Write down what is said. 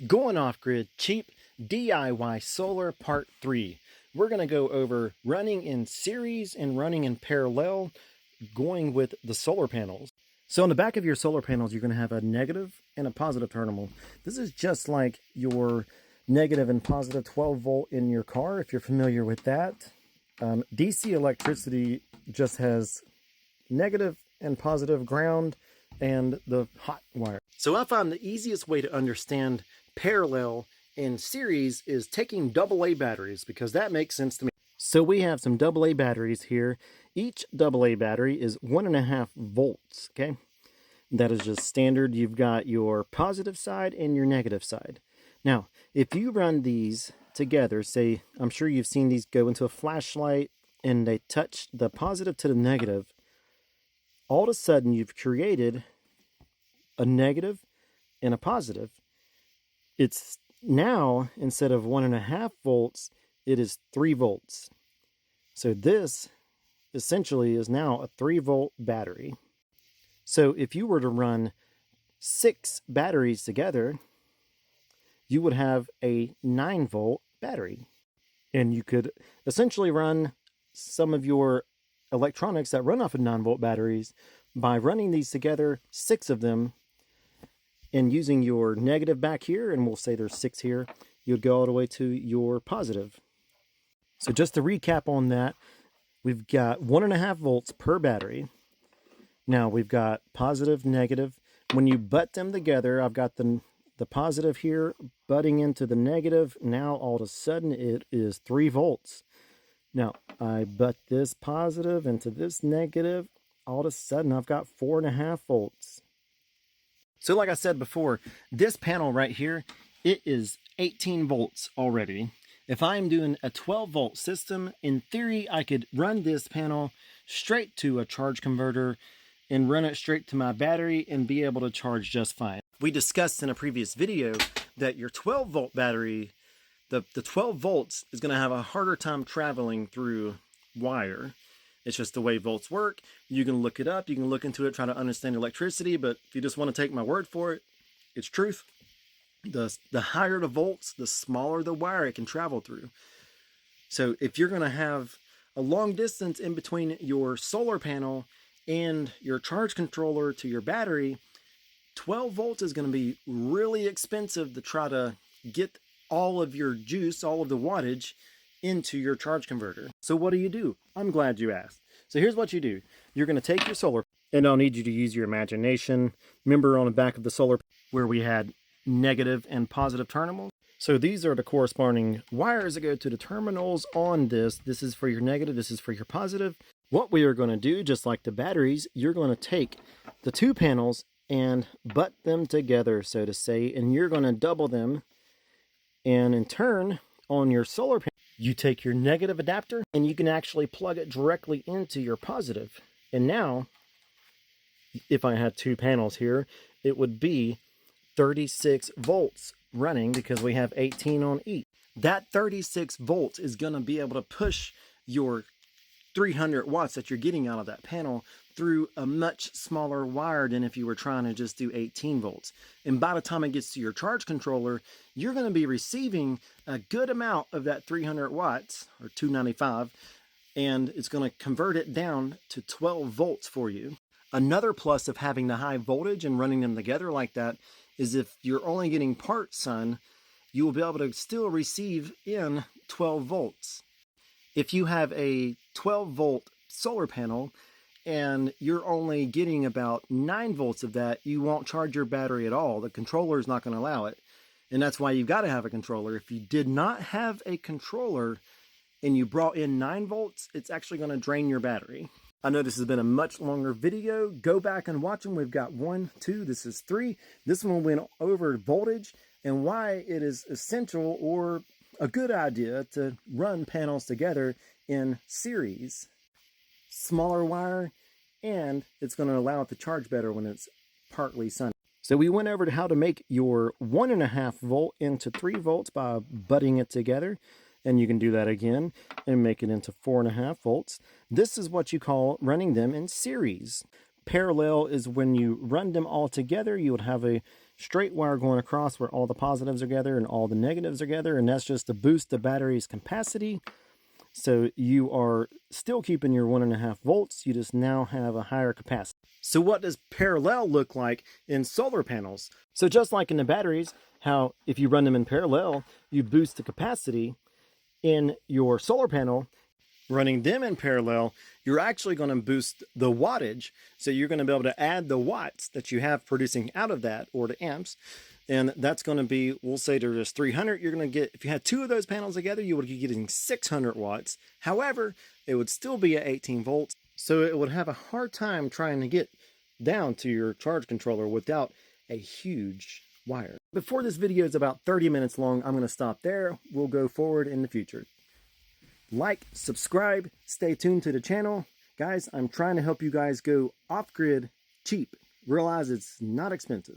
Going off-grid, cheap DIY solar part 3. We're going to go over running in series and running in parallel, going with the solar panels. So on the back of your solar panels, you're going to have a negative and a positive terminal. This is just like your negative and positive 12 volt in your car, if you're familiar with that. DC electricity just has negative and positive ground and the hot wire. So I found the easiest way to understand parallel and series is taking AA batteries, because that makes sense to me. So we have some AA batteries here. Each AA battery is 1.5 volts, okay? That is just standard. You've got your positive side and your negative side. Now, if you run these together, say, I'm sure you've seen these go into a flashlight and they touch the positive to the negative, all of a sudden you've created a negative and a positive. It's now, instead of 1.5 volts, it is 3 volts. So this essentially is now a 3 volt battery. So if you were to run 6 batteries together, you would have a 9 volt battery. And you could essentially run some of your electronics that run off of 9 volt batteries by running these together, 6 of them, and using your negative back here, and we'll say there's 6 here, you'd go all the way to your positive. So just to recap on that, we've got 1.5 volts per battery. Now we've got positive, negative. When you butt them together, I've got the positive here butting into the negative. Now all of a sudden it is 3 volts. Now I butt this positive into this negative. All of a sudden I've got 4.5 volts. So like I said before, this panel right here, it is 18 volts already. If I'm doing a 12 volt system, in theory, I could run this panel straight to a charge converter and run it straight to my battery and be able to charge just fine. We discussed in a previous video that your 12 volt battery, the 12 volts is going to have a harder time traveling through wire. It's just the way volts work. You can look it up. You can look into it, try to understand electricity. But if you just want to take my word for it, it's truth. The higher the volts, the smaller the wire it can travel through. So if you're going to have a long distance in between your solar panel and your charge controller to your battery, 12 volts is going to be really expensive to try to get all of your juice, all of the wattage, into your charge converter. So what do? I'm glad you asked. So here's what you do. You're going to take your solar, and I'll need you to use your imagination. Remember on the back of the solar where we had negative and positive terminals? So these are the corresponding wires that go to the terminals on this. This is for your negative, this is for your positive. What we are going to do, just like the batteries, you're going to take the 2 panels and butt them together, so to say, and you're going to double them. And in turn, on your solar panel, you take your negative adapter and you can actually plug it directly into your positive. And now, if I had 2 panels here, it would be 36 volts running, because we have 18 on each. That 36 volts is going to be able to push your 300 watts that you're getting out of that panel through a much smaller wire than if you were trying to just do 18 volts. And by the time it gets to your charge controller, you're going to be receiving a good amount of that 300 watts, or 295, and it's going to convert it down to 12 volts for you. Another plus of having the high voltage and running them together like that is if you're only getting part sun, you will be able to still receive in 12 volts. If you have a 12 volt solar panel and you're only getting about 9 volts of that, you won't charge your battery at all. The controller is not going to allow it. And that's why you've got to have a controller. If you did not have a controller and you brought in 9 volts, it's actually going to drain your battery. I know this has been a much longer video. Go back and watch them. We've got 1, 2, this is 3. This one went over voltage and why it is essential or a good idea to run panels together in series. Smaller wire, and it's going to allow it to charge better when it's partly sunny. So we went over to how to make your 1.5 volt into 3 volts by butting it together. And you can do that again and make it into 4.5 volts. This is what you call running them in series. Parallel is when you run them all together, you would have a straight wire going across where all the positives are together and all the negatives are together, and that's just to boost the battery's capacity. So you are still keeping your 1.5 volts, you just now have a higher capacity. So what does parallel look like in solar panels? So just like in the batteries, how if you run them in parallel, you boost the capacity. In your solar panel, running them in parallel, you're actually going to boost the wattage. So you're going to be able to add the watts that you have producing out of that, or the amps. And that's going to be, we'll say there's 300, you're going to get, if you had 2 of those panels together, you would be getting 600 watts. However, it would still be at 18 volts. So it would have a hard time trying to get down to your charge controller without a huge wire. Before this video is about 30 minutes long, I'm going to stop there. We'll go forward in the future. Like, subscribe, stay tuned to the channel. Guys, I'm trying to help you guys go off-grid cheap. Realize it's not expensive.